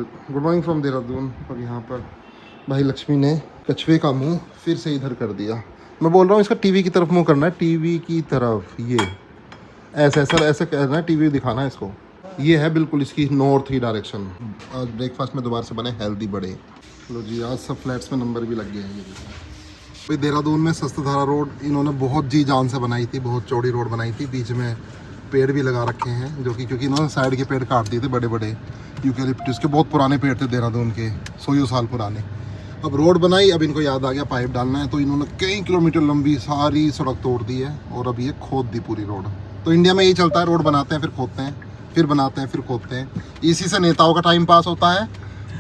Good morning from Dehradun. और यहाँ पर भाई लक्ष्मी ने कछुए का मुंह फिर से इधर कर दिया। मैं बोल रहा हूँ इसका टीवी की तरफ मुंह करना है, टीवी की तरफ। ये ऐसे सर ऐसे करना है, टीवी दिखाना है इसको। ये है बिल्कुल इसकी नॉर्थ ही डायरेक्शन। आज ब्रेकफास्ट में दोबारा से बने हेल्दी बड़े। लो जी, आज सब फ्लैट्स में नंबर भी लग गए हैं। ये देखो भाई, देहरादून में शस्त्रधारा रोड इन्होंने बहुत जी जान से बनाई थी, बहुत चौड़ी रोड बनाई थी। बीच में पेड़ भी लगा रखे हैं, जो कि क्योंकि इन्होंने साइड के पेड़ काट दिए थे, बड़े बड़े यूकेलिप्टस के बहुत पुराने पेड़ थे देहरादून के, 100 साल पुराने। अब रोड बनाई, अब इनको याद आ गया पाइप डालना है, तो इन्होंने कई किलोमीटर लंबी सारी सड़क तोड़ दी है और अब ये खोद दी पूरी रोड। तो इंडिया में यही चलता है, रोड बनाते हैं फिर खोदते हैं, फिर बनाते हैं फिर खोदते हैं। इसी से नेताओं का टाइम पास होता है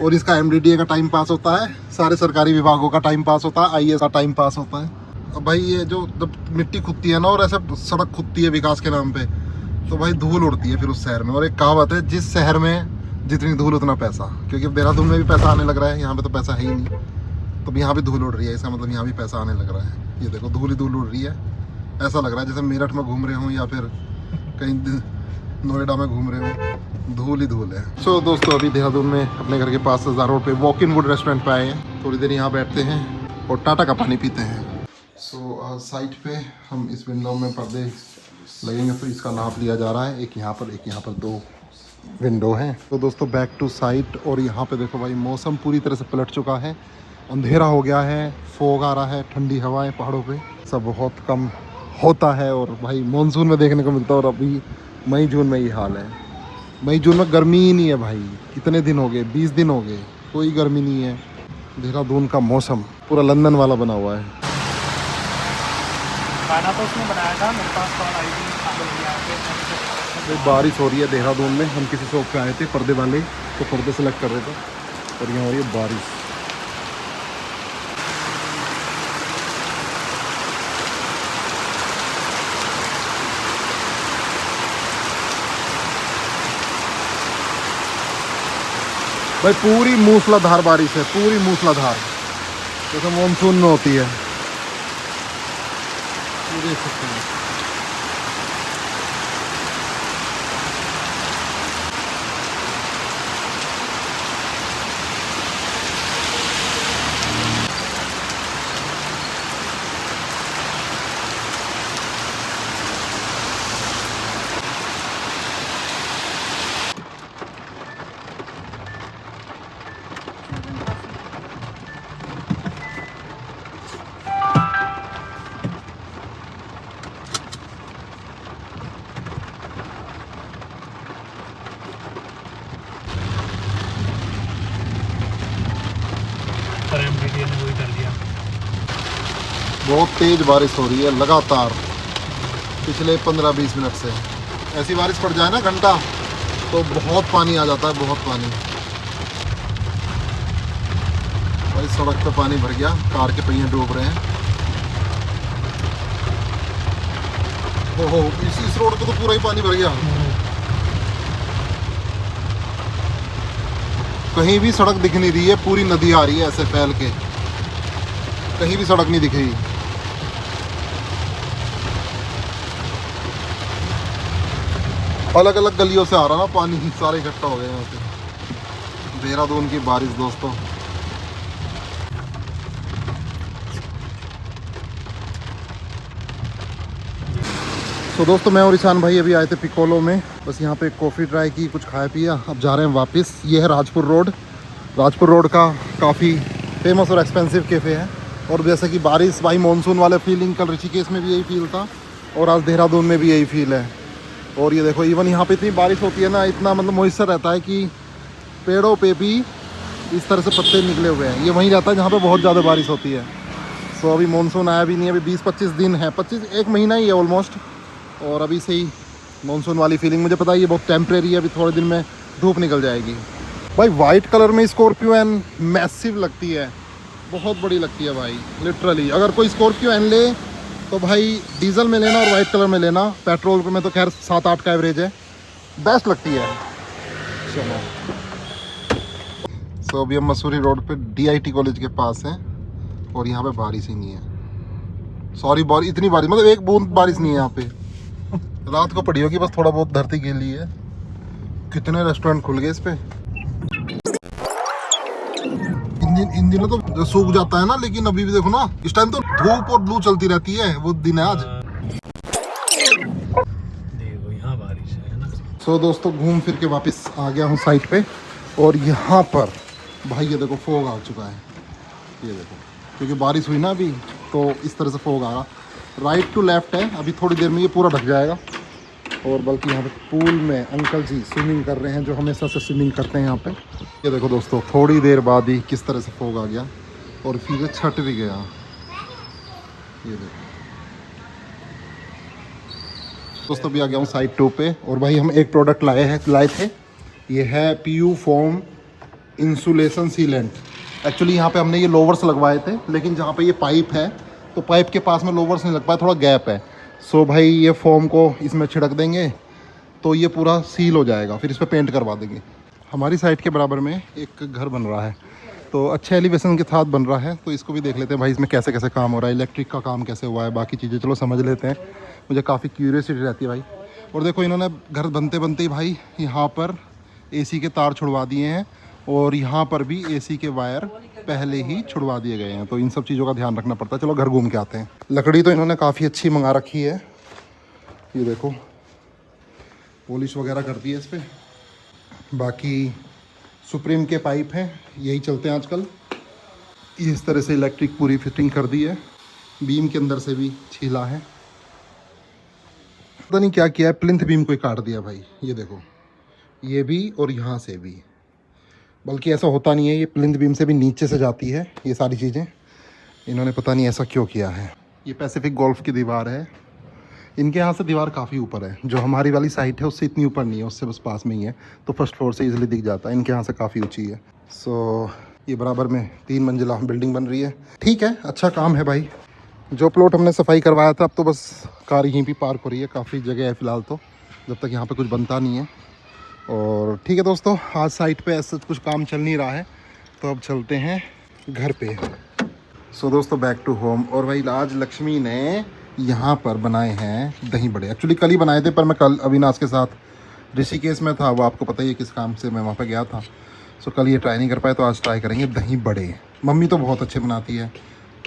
और इसका MDDA का टाइम पास होता है, सारे सरकारी विभागों का टाइम पास होता है, IAS का टाइम पास होता है। अब भाई ये जो जब मिट्टी खुदती है ना और ऐसे सड़क खुदती है विकास के नाम पे, तो भाई धूल उड़ती है फिर उस शहर में। और एक कहावत है, जिस शहर में जितनी धूल उतना पैसा, क्योंकि अब देहरादून में भी पैसा आने लग रहा है, यहाँ पे तो पैसा है ही नहीं, तो यहाँ भी धूल उड़ रही है। इसका मतलब यहाँ भी पैसा आने लग रहा है। ये देखो धूल ही धूल उड़ रही है, ऐसा लग रहा है जैसे मेरठ में घूम रहे हों या फिर कहीं नोएडा में घूम रहे हो, धूल ही धूल है। सो दोस्तों, अभी देहरादून में अपने घर के पास सजार रोड पे वॉक इन वुड रेस्टोरेंट पे आए हैं। थोड़ी देर यहाँ बैठते हैं और टाटा का पानी पीते हैं। सो साइट पे हम इस विंडो में पर्दे लगेंगे, तो इसका नाप लिया जा रहा है। एक यहाँ पर 2 विंडो हैं। तो दोस्तों बैक टू साइट। और यहाँ पे देखो भाई, मौसम पूरी तरह से पलट चुका है, अंधेरा हो गया है, फॉग आ रहा है, ठंडी हवाएं पहाड़ों पे, सब बहुत कम होता है। और भाई मानसून में देखने को मिलता है, और अभी मई जून में ये हाल है। मई जून में गर्मी ही नहीं है भाई, कितने दिन हो गए, 20 दिन हो गए, कोई गर्मी नहीं है। देहरादून का मौसम पूरा लंदन वाला बना हुआ है। खाना तो उसने बनाया था, मेरे पास कॉल आई थी। बारिश हो रही है देहरादून में। हम किसी शॉप पे आए थे पर्दे वाले, तो पर्दे सेलेक्ट कर रहे थे और यहाँ हो रही है बारिश। भाई पूरी मूसलाधार बारिश है, पूरी मूसलाधार, जैसे मानसून में होती है। ये देख सकते हैं। पर MDDA ने वही कर दिया। बहुत तेज बारिश हो रही है लगातार पिछले 15-20 मिनट से। ऐसी बारिश पड़ जाए ना घंटा, तो बहुत पानी आ जाता है, बहुत पानी। भाई सड़क पे पानी भर गया, कार के पहिए डूब रहे हैं। ओहो, इस रोड पे तो पूरा ही पानी भर गया। कहीं भी सड़क दिख नहीं रही है, पूरी नदी आ रही है ऐसे फैल के, कहीं भी सड़क नहीं दिख रही। अलग अलग गलियों से आ रहा ना पानी, सारे इकट्ठा हो गए यहाँ पे। देहरादून की बारिश दोस्तों। तो दोस्तों, मैं और ईशान भाई अभी आए थे पिकोलो में, बस यहाँ पे कॉफ़ी ट्राई की, कुछ खाया पिया, अब जा रहे हैं वापस। ये है राजपुर रोड। राजपुर रोड का काफ़ी फेमस और एक्सपेंसिव कैफ़े है। और जैसे कि बारिश, भाई मानसून वाले फीलिंग, कल ऋषिकेश में भी यही फील था और आज देहरादून में भी यही फील है। और ये देखो, इवन यहाँ पे इतनी बारिश होती है ना, इतना मतलब मॉइस्चर रहता है कि पेड़ों पे भी इस तरह से पत्ते निकले हुए हैं। ये वहीं रहता है जहाँ पे बहुत ज़्यादा बारिश होती है। सो अभी मानसून आया भी नहीं है, अभी 20-25 दिन है, 1 महीना ही है ऑलमोस्ट। और अभी से ही मानसून वाली फीलिंग, मुझे पता है ये बहुत टेम्परेरी है, अभी थोड़े दिन में धूप निकल जाएगी। भाई वाइट कलर में स्कॉर्पियो एन मैसिव लगती है, बहुत बड़ी लगती है भाई लिटरली। अगर कोई स्कॉर्पियो एन ले तो भाई डीजल में लेना और वाइट कलर में लेना। पेट्रोल में तो खैर 7-8 का एवरेज है, बेस्ट लगती है। चलो, सो अभी हम मसूरी रोड पे DIT कॉलेज के पास हैं और यहाँ पे बारिश ही नहीं है। सॉरी, इतनी बारिश मतलब एक बूंद बारिश नहीं है यहाँ पे। रात को पड़ी होगी बस, थोड़ा बहुत धरती गिर ली है। कितने रेस्टोरेंट खुल गए इस पे। इन दिनों तो सूख जाता है ना, लेकिन अभी भी देखो ना, इस टाइम तो धूप और लू चलती रहती है, वो दिन है आज। देखो यहाँ बारिश है ना। सो दोस्तों घूम फिर के वापस आ गया हूँ साइट पे, और यहाँ पर भाई ये देखो फोग आ चुका है, ये देखो, क्योंकि बारिश हुई ना अभी, तो इस तरह से फोग आ रहा। राइट टू लेफ्ट है, अभी थोड़ी देर में ये पूरा ढक जाएगा। और बल्कि यहाँ पे पूल में अंकल जी स्विमिंग कर रहे हैं, जो हमेशा से स्विमिंग करते हैं यहाँ पे। ये देखो दोस्तों, थोड़ी देर बाद ही किस तरह से फोग आ गया, और फिर छट भी गया। ये देखो दोस्तों, भी आ गया हूँ साइड 2 पे, और भाई हम एक प्रोडक्ट लाए थे। ये है PU foam insulation sealant. Actually यहाँ पे हमने ये लोवर्स लगवाए थे, लेकिन जहाँ पे ये पाइप है, तो पाइप के पास में लोवर्स नहीं लग पाया, थोड़ा गैप है। सो भाई ये फोम को इसमें छिड़क देंगे तो ये पूरा सील हो जाएगा, फिर इस पर पेंट करवा देंगे। हमारी साइड के बराबर में एक घर बन रहा है, तो अच्छे एलिवेशन के साथ बन रहा है, तो इसको भी देख लेते हैं भाई, इसमें कैसे कैसे काम हो रहा है, इलेक्ट्रिक का काम कैसे हुआ है, बाकी चीज़ें चलो समझ लेते हैं। मुझे काफ़ी क्यूरियोसिटी रहती है भाई। और देखो इन्होंने घर बनते बनते ही भाई यहाँ पर AC के तार छुड़वा दिए हैं, और यहाँ पर भी AC के वायर पहले ही छुड़वा दिए गए हैं, तो इन सब चीज़ों का ध्यान रखना पड़ता है। चलो घर घूम के आते हैं। लकड़ी तो इन्होंने काफ़ी अच्छी मंगा रखी है, ये देखो पॉलिश वगैरह करती है इस पर। बाकी सुप्रीम के पाइप हैं, यही चलते हैं आजकल। ये इस तरह से इलेक्ट्रिक पूरी फिटिंग कर दी है, बीम के अंदर से भी छीला है, पता नहीं क्या किया है, प्लिंथ बीम को ही काट दिया भाई। ये देखो, ये भी और यहाँ से भी, बल्कि ऐसा होता नहीं है, ये प्लिंथ बीम से भी नीचे से जाती है ये सारी चीज़ें। इन्होंने पता नहीं ऐसा क्यों किया है। ये पैसिफिक गोल्फ की दीवार है, इनके यहाँ से दीवार काफ़ी ऊपर है, जो हमारी वाली साइट है उससे इतनी ऊपर नहीं है, उससे बस पास में ही है, तो फर्स्ट फ्लोर से इजीली दिख जाता है। इनके यहाँ से काफ़ी ऊंची है। सो ये बराबर में 3 मंजिला बिल्डिंग बन रही है। ठीक है, अच्छा काम है भाई। जो प्लॉट हमने सफाई करवाया था, अब तो बस कार यहीं भी पार्क हो रही है, काफ़ी जगह है फ़िलहाल तो, जब तक यहाँ पर कुछ बनता नहीं है। और ठीक है दोस्तों, आज साइट पे ऐसा कुछ काम चल नहीं रहा है, तो अब चलते हैं घर पे। सो दोस्तों बैक टू होम। और भाई आज लक्ष्मी ने यहाँ पर बनाए हैं दही बड़े। एक्चुअली कल ही बनाए थे, पर मैं कल अविनाश के साथ ऋषिकेश में था, वो आपको पता ही है किस काम से मैं वहाँ पर गया था। सो कल ये ट्राई नहीं कर पाए, तो आज ट्राई करेंगे दही बड़े। मम्मी तो बहुत अच्छे बनाती है,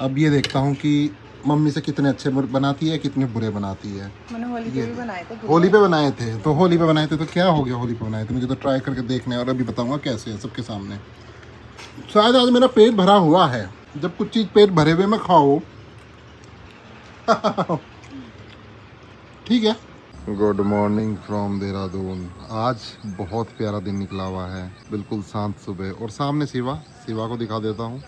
अब ये देखता हूँ कि मम्मी से कितने अच्छे बनाती है, कितने बुरे बनाती है। मैंने होली पे भी बनाए थे। होली पे बनाए थे, तो होली पे बनाए थे तो क्या हो गया, होली पे बनाए थे, मुझे तो ट्राई करके देखने, और अभी बताऊंगा कैसे है सबके सामने। शायद आज मेरा पेट भरा हुआ है, जब कुछ चीज़ पेट भरे हुए में खाओ। ठीक है। Good morning from Dehradun. आज बहुत प्यारा दिन निकला हुआ है, बिल्कुल शांत सुबह, और सामने शिवा को दिखा देता हूँ।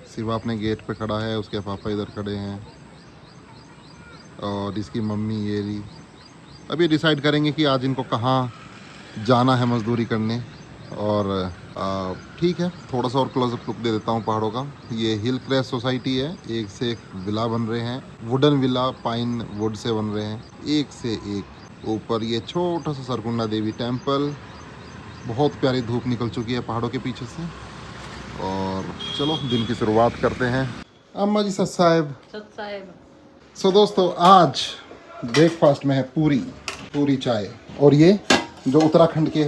शिवा अपने गेट पे खड़ा है, उसके पापा इधर खड़े हैं, और इसकी मम्मी ये रही। अभी डिसाइड करेंगे कि आज इनको कहाँ जाना है मजदूरी करने। और ठीक है, थोड़ा सा और क्लोजअप लुक दे देता हूँ पहाड़ों का। ये हिल क्रेस्ट सोसाइटी है, एक से एक विला बन रहे हैं, wooden villa pine would say बन रहे हैं, एक से एक। ऊपर ये छोटा सा सरकुंडा देवी टेम्पल, बहुत प्यारी धूप निकल चुकी है पहाड़ों के पीछे से। और चलो दिन की शुरुआत करते हैं। अम्मा जी सत साहेब। सो दोस्तों आज ब्रेकफास्ट में है पूरी चाय, और ये जो उत्तराखंड के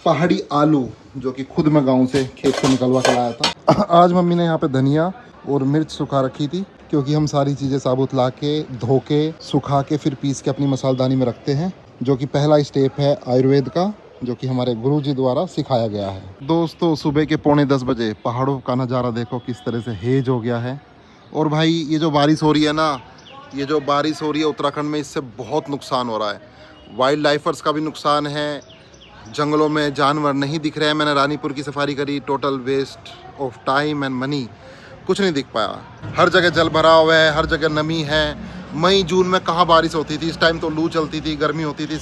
पहाड़ी आलू, जो कि खुद मैं गांव से खेत से निकलवा के लाया था। आज मम्मी ने यहाँ पे धनिया और मिर्च सुखा रखी थी, क्योंकि हम सारी चीज़ें साबुत ला के धो के सुखा के फिर पीस के अपनी मसालदानी में रखते हैं, जो कि पहला स्टेप है आयुर्वेद का, जो कि हमारे गुरुजी द्वारा सिखाया गया है। दोस्तों सुबह के 9:45 बजे पहाड़ों का नज़ारा देखो किस तरह से हेज हो गया है। और भाई ये जो बारिश हो रही है ना, ये जो बारिश हो रही है उत्तराखंड में, इससे बहुत नुकसान हो रहा है। वाइल्ड लाइफर्स का भी नुकसान है, जंगलों में जानवर नहीं दिख रहे हैं। मैंने रानीपुर की सफारी करी, total waste of time and money, कुछ नहीं दिख पाया। हर जगह जल भरा हुआ है, हर जगह नमी है। मई जून में कहाँ बारिश होती थी, इस टाइम तो लू चलती थी, गर्मी होती थी।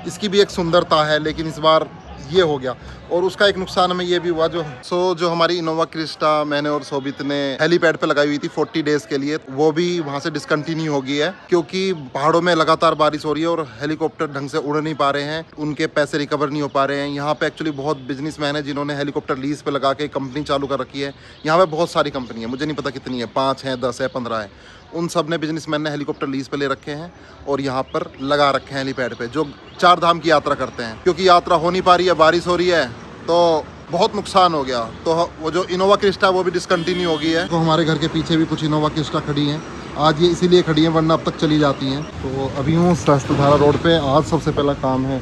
इसकी भी एक सुंदरता है, लेकिन इस बार ये हो गया। और उसका एक नुकसान हमें ये भी हुआ, जो हमारी इनोवा क्रिस्टा मैंने और शोभित ने हेलीपैड पे लगाई हुई थी 40 डेज के लिए, वो भी वहाँ से डिसकंटिन्यू हो गई है, क्योंकि पहाड़ों में लगातार बारिश हो रही है और हेलीकॉप्टर ढंग से उड़ नहीं पा रहे हैं, उनके पैसे रिकवर नहीं हो पा रहे हैं। यहाँ पे एक्चुअली बहुत बिजनेसमैन है जिन्होंने हेलीकॉप्टर लीज पे लगा के कंपनी चालू कर रखी है। यहाँ पे बहुत सारी कंपनी है, मुझे नहीं पता कितनी है, 5 है, 10 है, 15 है। उन सब ने बिजनेसमैन ने हेलीकॉप्टर लीज पे ले रखे हैं और यहाँ पर लगा रखे हैं हेलीपैड पे, जो 4 धाम की यात्रा करते हैं। क्योंकि यात्रा हो नहीं पा रही है, बारिश हो रही है, तो बहुत नुकसान हो गया। तो वो जो इनोवा क्रिस्टा वो भी डिसकंटिन्यू हो गई है। तो हमारे घर के पीछे भी कुछ इनोवा क्रिस्टा खड़ी हैं। आज ये इसीलिए खड़ी हैं, वरना अब तक चली जाती हैं। तो अभी हूँ शास्त्रधारा रोड पे। आज सबसे पहला काम है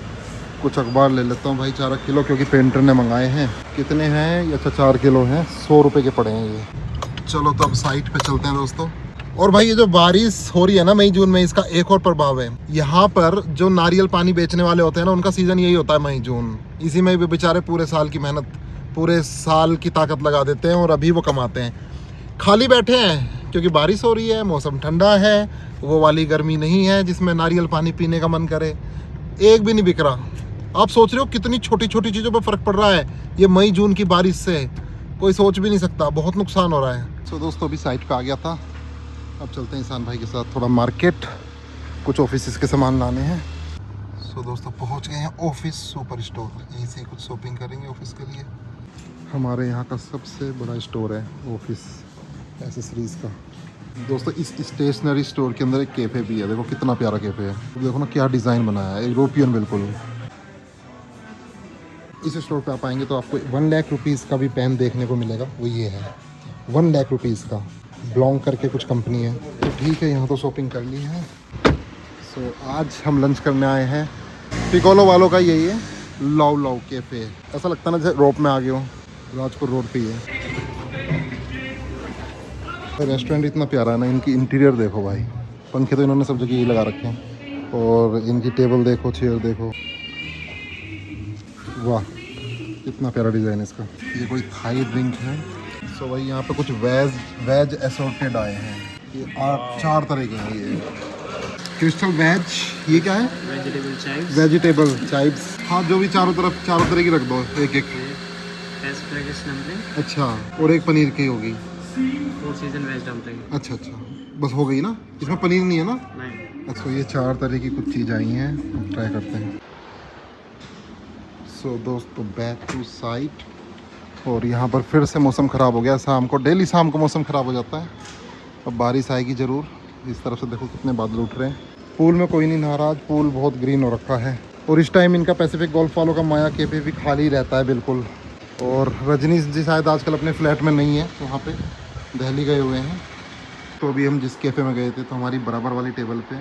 कुछ अखबार ले लेता हूँ भाई, 4 किलो, क्योंकि पेंटर ने मंगाए हैं। कितने हैं ये? अच्छा 4 किलो हैं, 100 रुपये के पड़े हैं ये। चलो तो अब साइट पे चलते हैं दोस्तों। और भाई ये जो बारिश हो रही है ना मई जून में, इसका एक और प्रभाव है। यहाँ पर जो नारियल पानी बेचने वाले होते हैं ना, उनका सीज़न यही होता है मई जून। इसी में भी बेचारे पूरे साल की मेहनत, पूरे साल की ताकत लगा देते हैं और अभी वो कमाते हैं। खाली बैठे हैं क्योंकि बारिश हो रही है, मौसम ठंडा है, वो वाली गर्मी नहीं है जिसमें नारियल पानी पीने का मन करे। एक भी नहीं बिक रहा। आप सोच रहे हो कितनी छोटी छोटी चीज़ों पर फ़र्क पड़ रहा है ये मई जून की बारिश से, कोई सोच भी नहीं सकता। बहुत नुकसान हो रहा है। सो दोस्तों अभी साइट पे आ गया था। अब चलते हैं ईशान भाई के साथ थोड़ा मार्केट, कुछ ऑफिस के सामान लाने हैं। सो दोस्तों पहुंच गए हैं ऑफिस सुपर स्टोर। यहीं से कुछ शॉपिंग करेंगे ऑफिस के लिए। हमारे यहाँ का सबसे बड़ा स्टोर है ऑफिस एसेसरीज़ का। दोस्तों इस स्टेशनरी स्टोर के अंदर एक कैफ़े भी है। देखो कितना प्यारा कैफ़े है। देखो ना क्या डिज़ाइन बनाया है, यूरोपियन बिल्कुल। इस स्टोर पे आप आएंगे तो आपको 1 लाख रुपीज़ का भी पेन देखने को मिलेगा। वो ये है 1 लाख रुपीज़ का, ब्लॉन्ग करके कुछ कंपनी है। तो ठीक है, यहाँ तो शॉपिंग कर ली है। सो आज हम लंच करने आए हैं पिकोलो वालों का। यही है लव लव कैफ़े। ऐसा लगता है ना जैसे रोप में आ गए हो, राजपुर रोड पे ही है। रेस्टोरेंट इतना प्यारा है ना, इनकी इंटीरियर देखो भाई। पंखे तो इन्होंने सब जगह यही लगा रखे हैं। और इनकी टेबल देखो, चेयर देखो, वाह कितना प्यारा डिज़ाइन है इसका। ये कोई थाई ड्रिंक है। सो भाई यहाँ पे कुछ वेज एसोर्टेड आए हैं। ये 4 तरह के हैं। ये क्रिस्टल वेज, ये क्या है? Vegetable chips. हाँ जो भी चारों तरह की रख दो, एक एक। अच्छा, और एक पनीर की होगी। 4 सीजन वेज डम्पलिंग। अच्छा बस हो गई ना, इसमें पनीर नहीं है ना? नहीं। अच्छा ये 4 तरह की कुछ चीज़ आई हैं, ट्राई करते हैं। सो दोस्तों बैक टू साइट। और यहाँ पर फिर से मौसम ख़राब हो गया। शाम को, डेली शाम को मौसम ख़राब हो जाता है। अब बारिश आएगी ज़रूर। इस तरफ से देखो कितने बादल उठ रहे हैं। पूल में कोई नहीं नाराज, पूल बहुत ग्रीन हो रखा है। और इस टाइम इनका पैसिफिक गोल्फ वालों का माया कैफे भी खाली रहता है बिल्कुल। और रजनीश जी शायद आजकल अपने फ्लैट में नहीं है, वहाँ पे दिल्ली गए हुए हैं। तो अभी हम जिस कैफ़े में गए थे तो हमारी बराबर वाली टेबल पे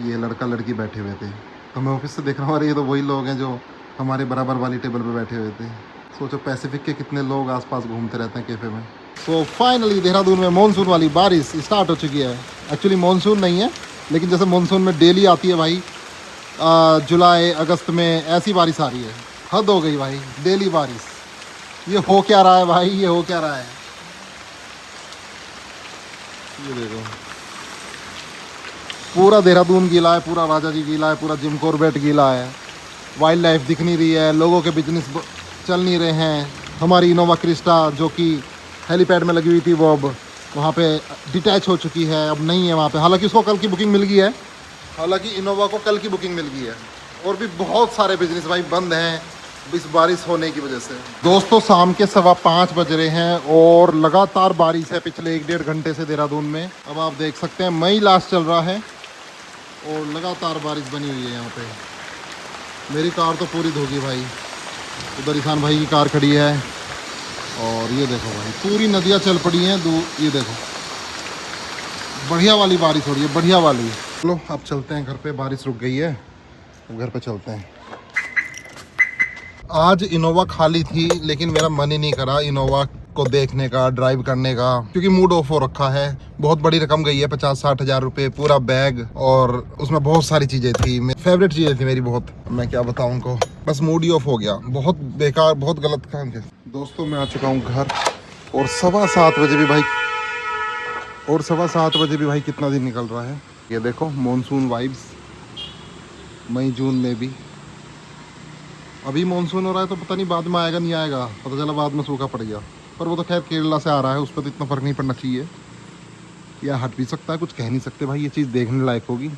ये लड़का लड़की बैठे हुए थे। तो मैं ऑफिस से देख रहा हूँ, अरे ये तो वही लोग हैं जो हमारे बराबर वाली टेबल पे बैठे हुए थे। सोचो पैसिफिक के कितने लोग आसपास घूमते रहते हैं कैफ़े में। सो फाइनली देहरादून में मानसून वाली बारिश स्टार्ट हो चुकी है। एक्चुअली मानसून नहीं है, लेकिन जैसे मानसून में डेली आती है भाई, जुलाई अगस्त में ऐसी बारिश आ रही है। हद हो गई भाई, डेली बारिश। ये हो क्या रहा है भाई, ये हो क्या रहा है? ये देखो पूरा देहरादून गीला है, पूरा राजा जी गीला है, पूरा जिम कॉर्बेट गीला है। वाइल्ड लाइफ दिख नहीं रही है, लोगों के बिजनेस चल नहीं रहे हैं। हमारी इनोवा क्रिस्टा जो कि हेलीपैड में लगी हुई थी वो अब वहाँ पे डिटैच हो चुकी है, अब नहीं है वहाँ पे। हालांकि उसको कल की बुकिंग मिल गई है, हालांकि इनोवा को कल की बुकिंग मिल गई है। और भी बहुत सारे बिजनेस भाई बंद हैं इस बारिश होने की वजह से। दोस्तों शाम के 5:15 बज रहे हैं और लगातार बारिश है पिछले 1-1.5 घंटे से देहरादून में। अब आप देख सकते हैं मई लास्ट चल रहा है और लगातार बारिश बनी हुई है यहाँ पे। मेरी कार तो पूरी धोगी भाई। उधर ईशान भाई की कार खड़ी है और ये देखो भाई पूरी नदियाँ चल पड़ी हैं। ये देखो बढ़िया वाली बारिश हो रही है, बढ़िया वाली। चलो अब चलते हैं घर पे, बारिश रुक गई है, अब घर पे चलते हैं। आज इनोवा खाली थी लेकिन मेरा मन ही नहीं करा इनोवा को देखने का, ड्राइव करने का, क्योंकि मूड ऑफ हो रखा है। बहुत बड़ी रकम गई है, 50-60 हज़ार रुपये, पूरा बैग, और उसमें बहुत सारी चीज़ें थी, फेवरेट चीज़ें थी मेरी बहुत। मैं क्या बताऊँ उनको, बस मूड ही ऑफ हो गया। बहुत बेकार, बहुत गलत काम किया। दोस्तों मैं आ चुका हूँ घर और 7:15 बजे भी भाई, और 7:15 बजे भी भाई कितना दिन निकल रहा है। ये देखो मानसून वाइब्स मई जून में भी। अभी मानसून हो रहा है तो पता नहीं बाद में आएगा नहीं आएगा, पता चला बाद में सूखा पड़ गया। पर वो तो खैर केरला से आ रहा है, उस पर तो इतना फ़र्क नहीं पड़ना चाहिए, या हट भी सकता है, कुछ कह नहीं सकते भाई। ये चीज़ देखने लायक होगी।